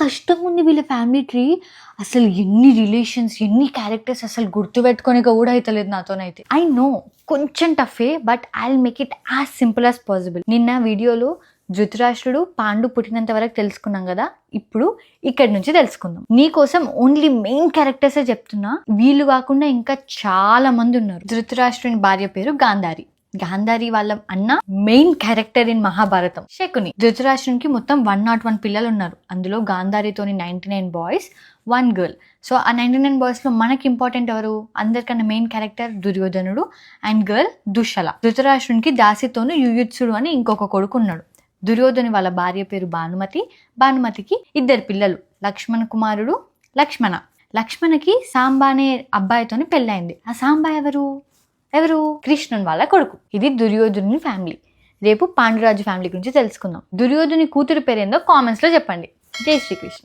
కష్టంగా ఉంది వీళ్ళ ఫ్యామిలీ ట్రీ. అసలు ఎన్ని రిలేషన్స్, ఎన్ని క్యారెక్టర్స్ అసలు గుర్తుపెట్టుకోనిక కూడా అయితలేదు నాతోనైతే. ఐ నో కొంచెం టఫే, but I will make it as simple as possible. నిన్న వీడియోలో ధృతరాష్ట్రుడు పాండు పుట్టినంత వరకు తెలుసుకున్నాం కదా, ఇప్పుడు ఇక్కడి నుంచి తెలుసుకుందాం. నీకోసం ఓన్లీ మెయిన్ క్యారెక్టర్సే చెప్తున్నా, వీళ్ళు కాకుండా ఇంకా చాలా మంది ఉన్నారు. ధృతరాష్ట్రుని భార్య పేరు గాంధారి. గాంధారి వాళ్ళ అన్న main character in Mahabharatam Shakuni. ధృతరాష్ట్రునికి మొత్తం 101 పిల్లలు ఉన్నారు. అందులో గాంధారితోని 99 బాయ్స్, 1 గర్ల్. సో ఆ 99 బాయ్స్ లో మనకి ఇంపార్టెంట్ ఎవరు? అందరికన్నా మెయిన్ క్యారెక్టర్ దుర్యోధనుడు అండ్ గర్ల్ దుశ్శల. ధృతరాష్ట్రునికి దాసితోను యుయుత్సుడు అని ఇంకొక కొడుకు ఉన్నాడు. దుర్యోధని వాళ్ళ భార్య పేరు భానుమతి. భానుమతికి 2 పిల్లలు, లక్ష్మణ కుమారుడు లక్ష్మణ. లక్ష్మణకి సాంబ అనే అబ్బాయితోని పెళ్ళైంది. ఆ సాంబ ఎవరు కృష్ణుని వాళ్ళ కొడుకు. ఇది దుర్యోధనుని ఫ్యామిలీ. రేపు పాండురాజు ఫ్యామిలీ గురించి తెలుసుకుందాం. దుర్యోధని కూతురు పేరేందో కామెంట్స్ లో చెప్పండి. జై శ్రీకృష్ణ.